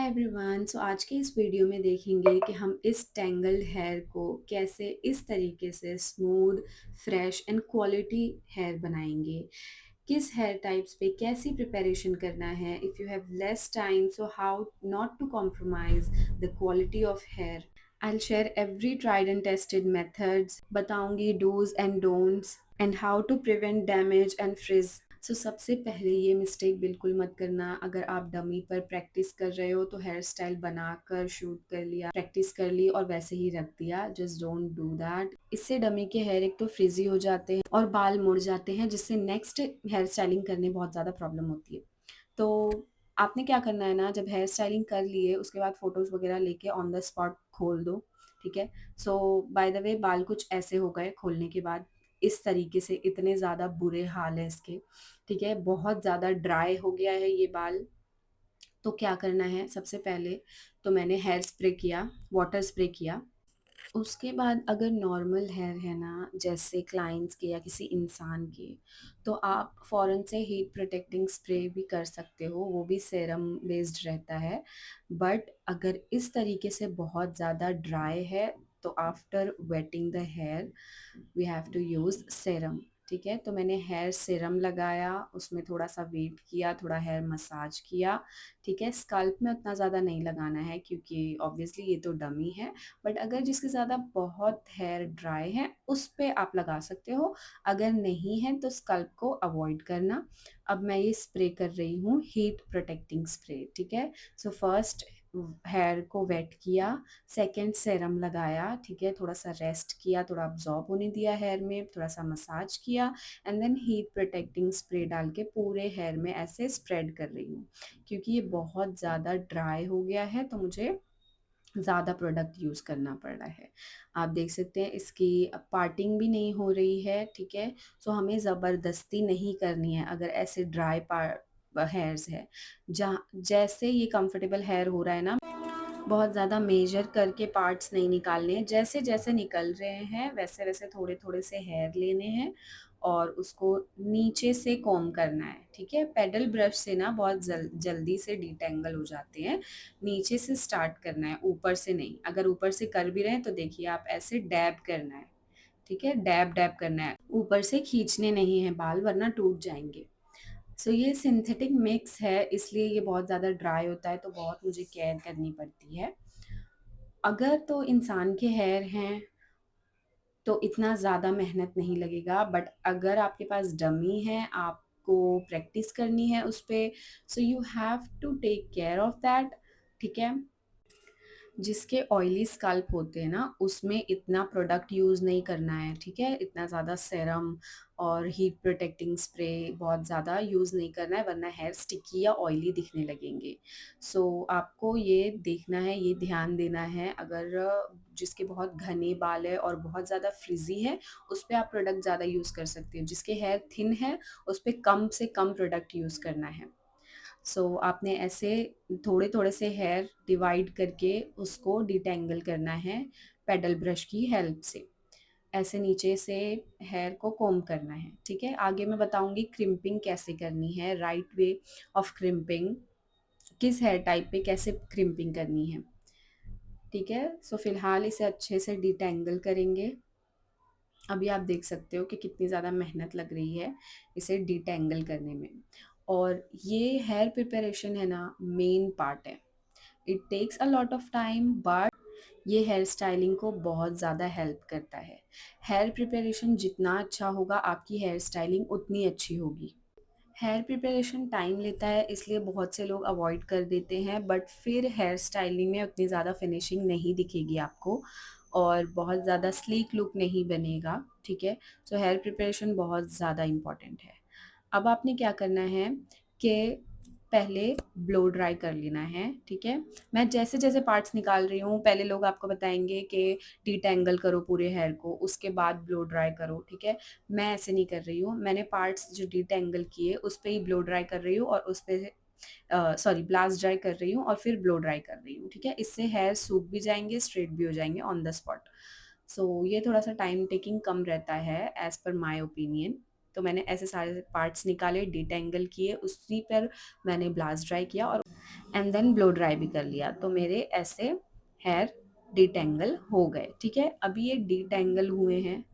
Hi everyone. सो आज के इस वीडियो में देखेंगे कि हम इस टेंगल्ड हेयर को कैसे इस तरीके से smooth, fresh and quality hair बनाएंगे। किस हेयर टाइप्स पे कैसी प्रिपरेशन करना है, if you have less time so how not to compromise the quality of hair. I'll share every tried and tested methods, बताऊंगी do's and don'ts and how to prevent damage and frizz। सो सबसे पहले ये mistake बिल्कुल मत करना। अगर आप dummy पर प्रैक्टिस कर रहे हो तो हेयर स्टाइल बनाकर शूट कर लिया, प्रैक्टिस कर ली और वैसे ही रख दिया। Just don't do that. इससे डमी के हेयर एक तो फ्रिजी हो जाते हैं और बाल मुड़ जाते हैं, जिससे नेक्स्ट हेयर स्टाइलिंग करने बहुत ज़्यादा प्रॉब्लम होती है। तो आपने क्या करना है ना, जब हेयर स्टाइलिंग कर लिए उसके बाद फ़ोटोज़ वगैरह लेके ऑन द स्पॉट खोल दो। ठीक है। सो बाय द वे बाल कुछ ऐसे हो गए खोलने के बाद, इस तरीके से इतने ज़्यादा बुरे हाल है इसके। ठीक है, बहुत ज़्यादा ड्राई हो गया है ये बाल। तो क्या करना है, सबसे पहले तो मैंने हेयर स्प्रे किया, वाटर स्प्रे किया। उसके बाद अगर नॉर्मल हेयर है ना, जैसे क्लाइंट्स के या किसी इंसान के, तो आप फ़ौरन से हीट प्रोटेक्टिंग स्प्रे भी कर सकते हो, वो भी सेरम बेस्ड रहता है। बट अगर इस तरीके से बहुत ज़्यादा ड्राई है तो after wetting the hair we have to use serum. ठीक है, तो मैंने हेयर सीरम लगाया, उसमें थोड़ा सा वेट किया, थोड़ा हेयर मसाज किया। ठीक है, स्कल्प में उतना ज़्यादा नहीं लगाना है क्योंकि ऑब्वियसली ये तो डमी है। बट अगर जिसके ज़्यादा बहुत हेयर ड्राई है उस पे आप लगा सकते हो, अगर नहीं है तो स्कल्प को अवॉइड करना। अब मैं ये स्प्रे कर रही हूँ हीट प्रोटेक्टिंग स्प्रे। ठीक है, सो फर्स्ट हेयर को वेट किया, सेकेंड सेरम लगाया। ठीक है, थोड़ा सा रेस्ट किया, थोड़ा अब्जॉर्ब होने दिया हेयर में, थोड़ा सा मसाज किया and then heat protecting spray डाल के पूरे हेयर में ऐसे स्प्रेड कर रही हूँ। क्योंकि ये बहुत ज़्यादा ड्राई हो गया है तो मुझे ज़्यादा प्रोडक्ट यूज़ करना पड़ रहा है। आप देख सकते हैं इसकी पार्टिंग भी नहीं हो रही है। ठीक है, सो हमें ज़बरदस्ती नहीं करनी है अगर ऐसे ड्राई हेयर्स है। जहाँ जैसे ये कंफर्टेबल हेयर हो रहा है ना, बहुत ज़्यादा मेजर करके पार्ट्स नहीं निकालने हैं, जैसे जैसे निकल रहे हैं वैसे वैसे थोड़े थोड़े से हेयर लेने हैं और उसको नीचे से कॉम्ब करना है। ठीक है, पेडल ब्रश से ना बहुत जल्दी से डिटेंगल हो जाते हैं। नीचे से स्टार्ट करना है, ऊपर से नहीं। अगर ऊपर से कर भी रहे हैं तो देखिए आप ऐसे डैब करना है। ठीक है, डैब डैब करना है, ऊपर से खींचने नहीं है बाल वरना टूट जाएंगे। सो ये सिंथेटिक मिक्स है इसलिए ये बहुत ज़्यादा ड्राई होता है, तो बहुत मुझे केयर करनी पड़ती है। अगर तो इंसान के हेयर हैं तो इतना ज़्यादा मेहनत नहीं लगेगा, बट अगर आपके पास डमी है, आपको प्रैक्टिस करनी है उस पे, so you have to take care of that. ठीक है, जिसके ऑयली स्कल्प होते हैं ना उसमें इतना प्रोडक्ट यूज़ नहीं करना है। ठीक है, इतना ज़्यादा सेरम और हीट प्रोटेक्टिंग स्प्रे बहुत ज़्यादा यूज़ नहीं करना है वरना हेयर स्टिकी या ऑयली दिखने लगेंगे। सो आपको ये देखना है, ये ध्यान देना है। अगर जिसके बहुत घने बाल है और बहुत ज़्यादा फ्रिजी है उस पर आप प्रोडक्ट ज़्यादा यूज़ कर सकते हो। जिसके हेयर थिन है उस पर कम से कम प्रोडक्ट यूज़ करना है। आपने ऐसे थोड़े थोड़े से हेयर डिवाइड करके उसको डिटेंगल करना है पेडल ब्रश की हेल्प से। ऐसे नीचे से हेयर को कोम करना है। ठीक है, आगे मैं बताऊंगी क्रिम्पिंग कैसे करनी है, राइट वे ऑफ क्रिम्पिंग, किस हेयर टाइप पे कैसे क्रिम्पिंग करनी है। ठीक है, सो फिलहाल इसे अच्छे से डिटेंगल करेंगे। अभी आप देख सकते हो कि कितनी ज़्यादा मेहनत लग रही है इसे डिटेंगल करने में। और ये हेयर प्रिपरेशन है ना, मेन पार्ट है। It takes a lot of time but ये हेयर स्टाइलिंग को बहुत ज़्यादा हेल्प करता है। हेयर प्रिपरेशन जितना अच्छा होगा आपकी हेयर स्टाइलिंग उतनी अच्छी होगी। हेयर प्रिपरेशन टाइम लेता है इसलिए बहुत से लोग अवॉइड कर देते हैं, बट फिर हेयर स्टाइलिंग में उतनी ज़्यादा फिनिशिंग नहीं दिखेगी आपको और बहुत ज़्यादा स्लीक लुक नहीं बनेगा। ठीक है, सो हेयर प्रिपरेशन बहुत ज़्यादा इम्पॉर्टेंट है। अब आपने क्या करना है कि पहले ब्लो ड्राई कर लेना है। ठीक है, मैं जैसे जैसे पार्ट्स निकाल रही हूँ पहले लोग आपको बताएंगे कि डिटेंगल करो पूरे हेयर को, उसके बाद ब्लो ड्राई करो। ठीक है, मैं ऐसे नहीं कर रही हूँ। मैंने पार्ट्स जो डिटेंगल किए उस पर ही ब्लो ड्राई कर रही हूँ और उस पर सॉरी ब्लास्ट ड्राई कर रही हूँ और फिर ब्लो ड्राई कर रही हूँ। ठीक है, इससे हेयर सूख भी जाएंगे, स्ट्रेट भी हो जाएंगे ऑन द स्पॉट। ये थोड़ा सा टाइम टेकिंग कम रहता है एज पर माई ओपिनियन। तो मैंने ऐसे सारे पार्ट्स निकाले, डिटेंगल किए, उसी पर मैंने ब्लास्ट ड्राई किया और एंड देन ब्लो ड्राई भी कर लिया, तो मेरे ऐसे हेयर डिटेंगल हो गए। ठीक है, अभी ये डिटेंगल हुए हैं,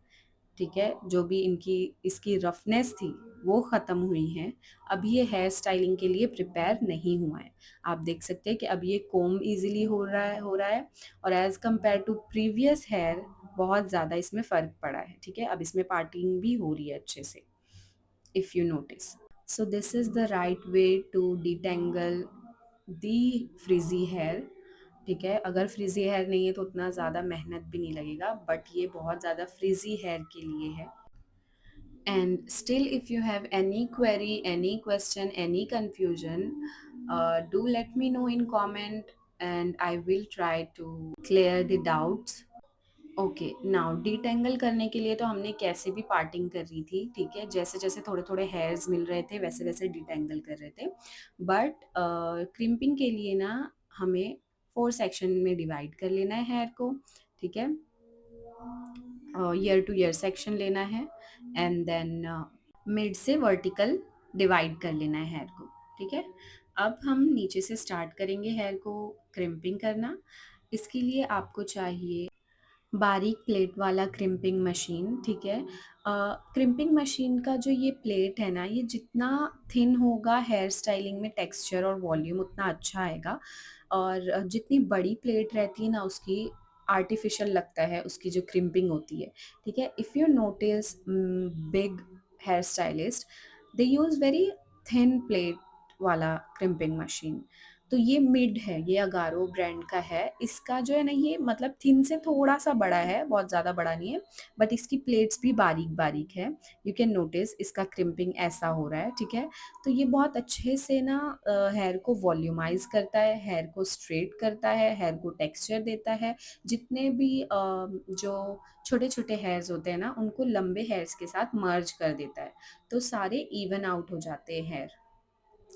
ठीक है, जो भी इनकी इसकी रफनेस थी वो ख़त्म हुई है। अभी ये हेयर स्टाइलिंग के लिए प्रिपेयर नहीं हुआ है। आप देख सकते हैं कि अब ये कोम इजीली हो रहा है और as compare to previous hair बहुत ज़्यादा इसमें फ़र्क पड़ा है। ठीक है, अब इसमें पार्टिंग भी हो रही है अच्छे से, if you notice. So this is the right way to detangle the frizzy hair. ठीक है, अगर फ्रिजी हेयर नहीं है तो उतना ज़्यादा मेहनत भी नहीं लगेगा, बट ये बहुत ज़्यादा फ्रिजी हेयर के लिए है। And still, if you have any query, any question, any confusion, do let me know in comment and I will try to clear the doubts. Okay, now detangle करने के लिए तो हमने कैसे भी पार्टिंग कर रही थी। ठीक है, जैसे जैसे थोड़े थोड़े हेयर्स मिल रहे थे वैसे वैसे डिटेंगल कर रहे थे, बट क्रिम्पिंग के लिए ना हमें 4 सेक्शन में डिवाइड कर लेना है हेयर को। ठीक है, ईयर टू ईयर सेक्शन लेना है एंड देन मिड से वर्टिकल डिवाइड कर लेना है हेयर को। ठीक है, अब हम नीचे से स्टार्ट करेंगे हेयर को क्रिम्पिंग करना। इसके लिए आपको चाहिए बारीक प्लेट वाला क्रिम्पिंग मशीन। ठीक है, क्रिम्पिंग मशीन का जो ये प्लेट है ना, ये जितना थिन होगा हेयर स्टाइलिंग में टेक्सचर और वॉल्यूम उतना अच्छा आएगा, और जितनी बड़ी प्लेट रहती है ना उसकी आर्टिफिशियल लगता है उसकी जो क्रिम्पिंग होती है। ठीक है, if you notice big hair stylist they use very thin plate वाला क्रिम्पिंग मशीन। तो ये मिड है, ये अगारो ब्रांड का है। इसका जो है ना ये मतलब थिन से थोड़ा सा बड़ा है, बहुत ज़्यादा बड़ा नहीं है, बट इसकी प्लेट्स भी बारीक बारीक है। यू कैन नोटिस इसका क्रिम्पिंग ऐसा हो रहा है। ठीक है, तो ये बहुत अच्छे से ना हेयर को वॉल्यूमाइज करता है, हेयर को स्ट्रेट करता है, हेयर को टेक्सचर देता है। जितने भी जो छोटे छोटे हेयर्स होते हैं ना उनको लंबे हेयर्स के साथ मर्ज कर देता है, तो सारे इवन आउट हो जाते हैं हेयर,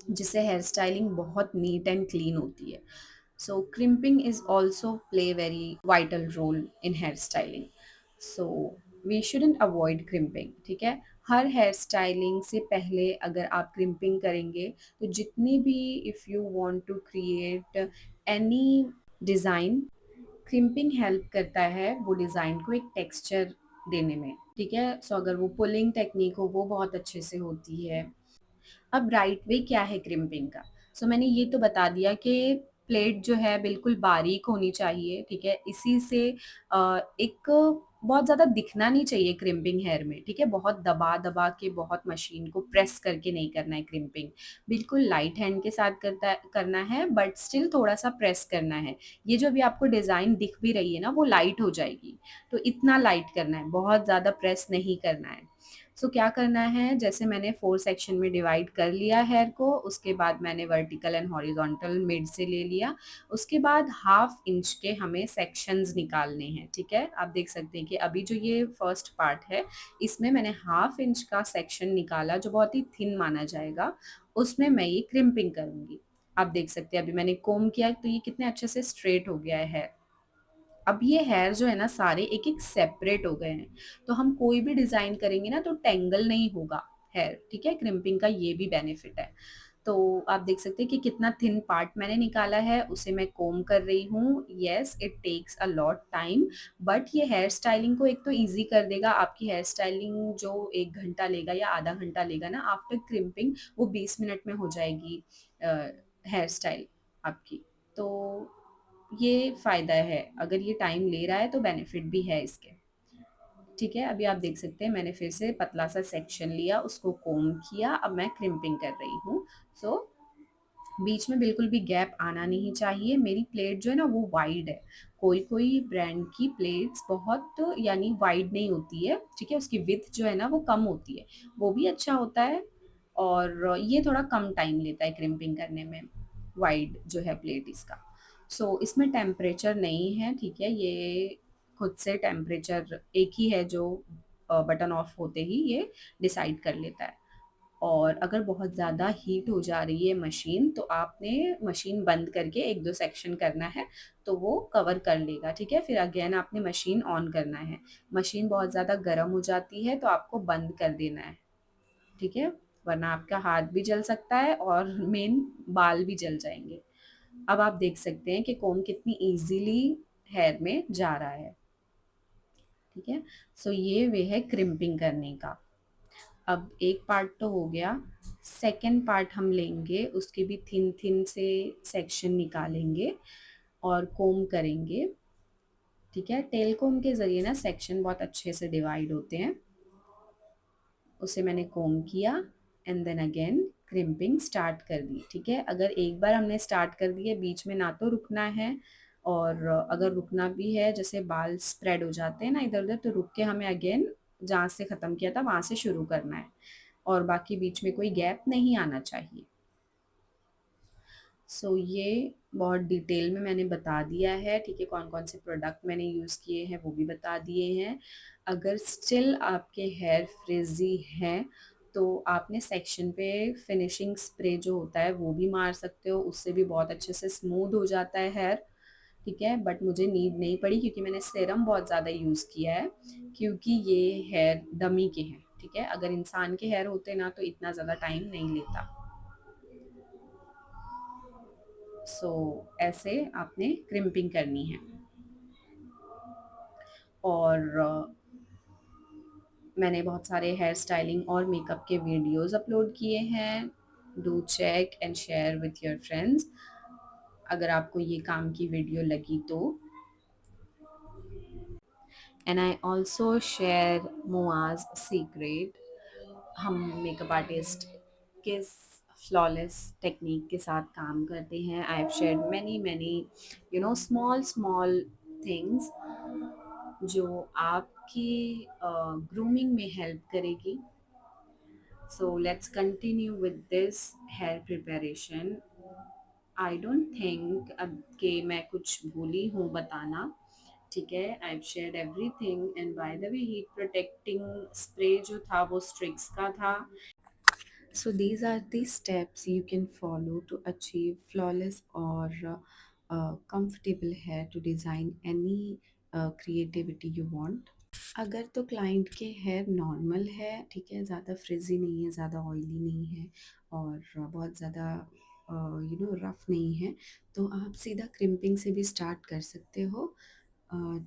जिससे हेयर स्टाइलिंग बहुत नीट एंड क्लीन होती है। So crimping is also play very vital role in hair styling. So we shouldn't avoid crimping. ठीक है, हर हेयर स्टाइलिंग से पहले अगर आप क्रिम्पिंग करेंगे तो जितनी भी if you want to create any design, crimping help करता है वो डिज़ाइन को एक टेक्सचर देने में। ठीक है, सो अगर वो पुलिंग टेक्निक हो वो बहुत अच्छे से होती है। अब राइट वे क्या है क्रिम्पिंग का? सो मैंने ये तो बता दिया कि प्लेट जो है बिल्कुल बारीक होनी चाहिए। ठीक है, इसी से एक बहुत ज़्यादा दिखना नहीं चाहिए क्रिम्पिंग हेयर में। ठीक है, बहुत दबा दबा के, बहुत मशीन को प्रेस करके नहीं करना है क्रिम्पिंग। बिल्कुल लाइट हैंड के साथ करना है, बट स्टिल थोड़ा सा प्रेस करना है। ये जो भी आपको डिज़ाइन दिख भी रही है ना वो लाइट हो जाएगी, तो इतना लाइट करना है, बहुत ज़्यादा प्रेस नहीं करना है। सो क्या करना है, जैसे मैंने 4 सेक्शन में डिवाइड कर लिया हेयर को, उसके बाद मैंने वर्टिकल एंड हॉरिजॉन्टल मिड से ले लिया। उसके बाद 1/2 इंच के हमें सेक्शंस निकालने हैं। ठीक है, आप देख सकते हैं कि अभी जो ये फर्स्ट पार्ट है इसमें मैंने 1/2 इंच का सेक्शन निकाला जो बहुत ही थिन माना जाएगा, उसमें मैं ये क्रिम्पिंग करूँगी। आप देख सकते हैं अभी मैंने कोम किया तो ये कितने अच्छे से स्ट्रेट हो गया है हेयर। अब ये हेयर जो है ना सारे एक एक सेपरेट हो गए हैं, तो हम कोई भी डिज़ाइन करेंगे ना तो टेंगल नहीं होगा हेयर। ठीक है, क्रिम्पिंग का ये भी बेनिफिट है। तो आप देख सकते हैं कि कितना थिन पार्ट मैंने निकाला है, उसे मैं कोम कर रही हूँ। Yes, it takes a lot time, but ये हेयर स्टाइलिंग को एक तो ईजी कर देगा। आपकी हेयर स्टाइलिंग जो 1 घंटा लेगा या आधा घंटा लेगा ना आफ्टर क्रिम्पिंग, वो 20 मिनट में हो जाएगी हेयर स्टाइल आपकी। तो ये फ़ायदा है, अगर ये टाइम ले रहा है तो बेनिफिट भी है इसके। ठीक है, अभी आप देख सकते हैं मैंने फिर से पतला सा सेक्शन लिया, उसको कोम किया, अब मैं क्रिम्पिंग कर रही हूँ। सो बीच में बिल्कुल भी गैप आना नहीं चाहिए। मेरी प्लेट जो है ना वो वाइड है, कोई कोई ब्रांड की प्लेट्स बहुत यानी वाइड नहीं होती है। ठीक है, उसकी विड्थ जो है ना वो कम होती है, वो भी अच्छा होता है, और ये थोड़ा कम टाइम लेता है क्रिम्पिंग करने में, वाइड जो है प्लेट इसका। सो इसमें टेम्परेचर नहीं है। ठीक है, ये खुद से टेम्परेचर एक ही है जो बटन ऑफ होते ही ये डिसाइड कर लेता है। और अगर बहुत ज़्यादा हीट हो जा रही है मशीन तो आपने मशीन बंद करके 1-2 सेक्शन करना है, तो वो कवर कर लेगा। ठीक है, फिर अगेन आपने मशीन ऑन करना है। मशीन बहुत ज़्यादा गर्म हो जाती है तो आपको बंद कर देना है। ठीक है, वरना आपका हाथ भी जल सकता है और मेन बाल भी जल जाएँगे। अब आप देख सकते हैं कि कॉम्ब कितनी इजीली हेयर में जा रहा है। ठीक है, सो ये वे है क्रिम्पिंग करने का। अब एक पार्ट तो हो गया, सेकंड पार्ट हम लेंगे, उसके भी थिन थिन से सेक्शन निकालेंगे और कोम करेंगे। ठीक है, टेल कोम के ज़रिए ना सेक्शन बहुत अच्छे से डिवाइड होते हैं। उसे मैंने कोम किया and then again crimping start कर दी। ठीक है, अगर एक बार हमने स्टार्ट कर दिया, बीच में ना तो रुकना है, और अगर रुकना भी है, जैसे बाल स्प्रेड हो जाते हैं ना इधर उधर, तो रुक के हमें अगेन जहाँ से ख़त्म किया था वहाँ से शुरू करना है, और बाकी बीच में कोई गैप नहीं आना चाहिए। ये बहुत डिटेल में मैंने बता दिया है। ठीक है, कौन कौन से प्रोडक्ट मैंने यूज़ किए हैं वो भी बता दिए हैं। अगर स्टिल आपके हेयर फ्रिजी हैं तो आपने सेक्शन पे फिनिशिंग स्प्रे जो होता है वो भी मार सकते हो, उससे भी बहुत अच्छे से स्मूथ हो जाता है हेयर। ठीक है, बट मुझे नीड नहीं पड़ी क्योंकि मैंने सेरम बहुत ज़्यादा यूज़ किया है, क्योंकि ये हेयर डमी के हैं। ठीक है, अगर इंसान के हेयर होते ना तो इतना ज़्यादा टाइम नहीं लेता। ऐसे आपने क्रिम्पिंग करनी है। और मैंने बहुत सारे हेयर स्टाइलिंग और मेकअप के वीडियोस अपलोड किए हैं। Do check and share with your friends, अगर आपको ये काम की वीडियो लगी तो। एंड आई ऑल्सो शेयर मोआज सीक्रेट, हम मेकअप आर्टिस्ट किस फ्लॉलेस टेक्निक के साथ काम करते हैं। I have shared many many small small things जो आपकी ग्रूमिंग में हेल्प करेगी। So let's continue with this hair preparation. I don't think अब के मैं कुछ भूली हूँ बताना। ठीक है, आई have shared everything. And by the way, heat protecting spray जो था वो स्ट्रिक्स का था। So these are the steps you can follow to achieve flawless or comfortable hair to design any creativity you want. अगर तो क्लाइंट के hair normal है, ठीक है, ज़्यादा फ्रिजी नहीं है, ज़्यादा ऑयली नहीं है, और बहुत ज़्यादा रफ नहीं है, तो आप सीधा क्रिम्पिंग से भी स्टार्ट कर सकते हो।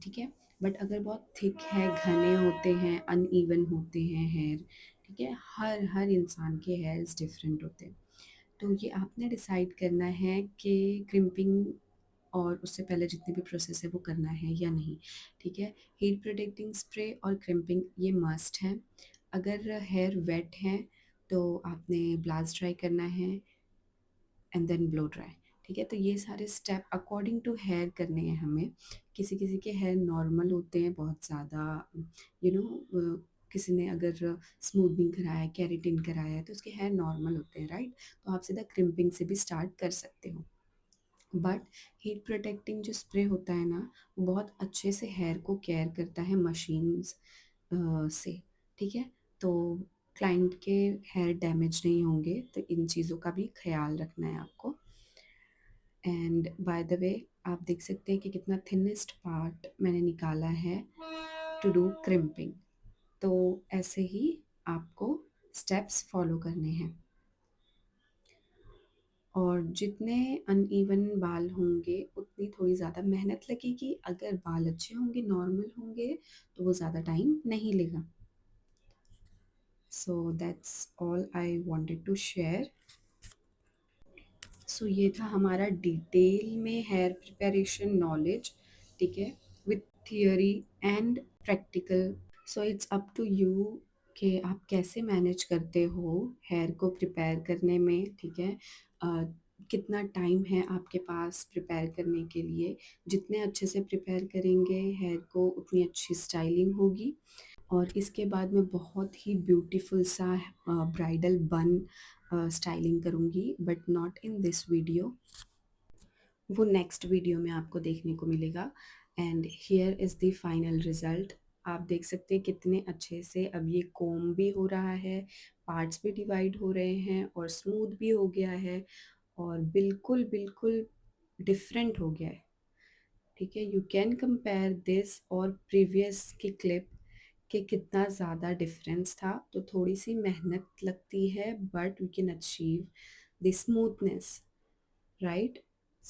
ठीक है, बट अगर बहुत थिक है, घने होते हैं, अनइवन होते हैं हेयर, ठीक है, हर हर इंसान के हेयर्स डिफरेंट होते हैं, तो ये आपने डिसाइड करना है कि क्रिम्पिंग और उससे पहले जितने भी प्रोसेस है वो करना है या नहीं। ठीक है, हीट प्रोटेक्टिंग स्प्रे और क्रिम्पिंग ये मस्ट है। अगर हेयर वेट है तो आपने ब्लास्ट ड्राई करना है एंड देन ब्लो ड्राई। ठीक है, तो ये सारे स्टेप अकॉर्डिंग टू हेयर करने हैं हमें। किसी किसी के हेयर नॉर्मल होते हैं बहुत ज़्यादा, यू नो किसी ने अगर स्मूथनिंग कराया है, केराटिन कराया है, तो उसके हेयर नॉर्मल होते हैं, राइट। तो आप सीधा क्रिम्पिंग से भी स्टार्ट कर सकते हो। बट हीट प्रोटेक्टिंग जो स्प्रे होता है ना, वो बहुत अच्छे से हेयर को केयर करता है मशीन्स से। ठीक है, तो क्लाइंट के हेयर डैमेज नहीं होंगे, तो इन चीज़ों का भी ख्याल रखना है आपको। एंड बाय द वे, आप देख सकते हैं कि कितना थिनेस्ट पार्ट मैंने निकाला है टू डू क्रिम्पिंग। तो ऐसे ही आपको स्टेप्स फॉलो करने हैं। और जितने अनइवन बाल होंगे उतनी थोड़ी ज़्यादा मेहनत लगेगी। अगर बाल अच्छे होंगे, नॉर्मल होंगे, तो वो ज़्यादा टाइम नहीं लेगा। So that's all I wanted to share. ये था हमारा डिटेल में हेयर प्रिपरेशन नॉलेज। ठीक है, with theory and practical. It's up to you कि आप कैसे मैनेज करते हो हेयर को प्रिपेयर करने में। ठीक है, अ, कितना टाइम है आपके पास प्रिपेयर करने के लिए। जितने अच्छे से प्रिपेयर करेंगे हेयर को, उतनी अच्छी स्टाइलिंग होगी। और इसके बाद मैं बहुत ही ब्यूटीफुल सा ब्राइडल बन स्टाइलिंग करूँगी, but not in this video, वो नेक्स्ट वीडियो में आपको देखने को मिलेगा। And here is the final result. आप देख सकते हैं कितने अच्छे से अब ये कोम भी हो रहा है, पार्ट्स भी डिवाइड हो रहे हैं, और स्मूथ भी हो गया है, और बिल्कुल बिल्कुल डिफरेंट हो गया है। ठीक है, यू कैन कंपेयर दिस और प्रीवियस की क्लिप कि कितना ज़्यादा डिफरेंस था। तो थोड़ी सी मेहनत लगती है, but we can achieve the smoothness, right.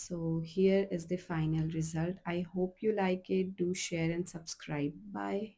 So here is the final result. I hope you like it. Do share and subscribe. Bye.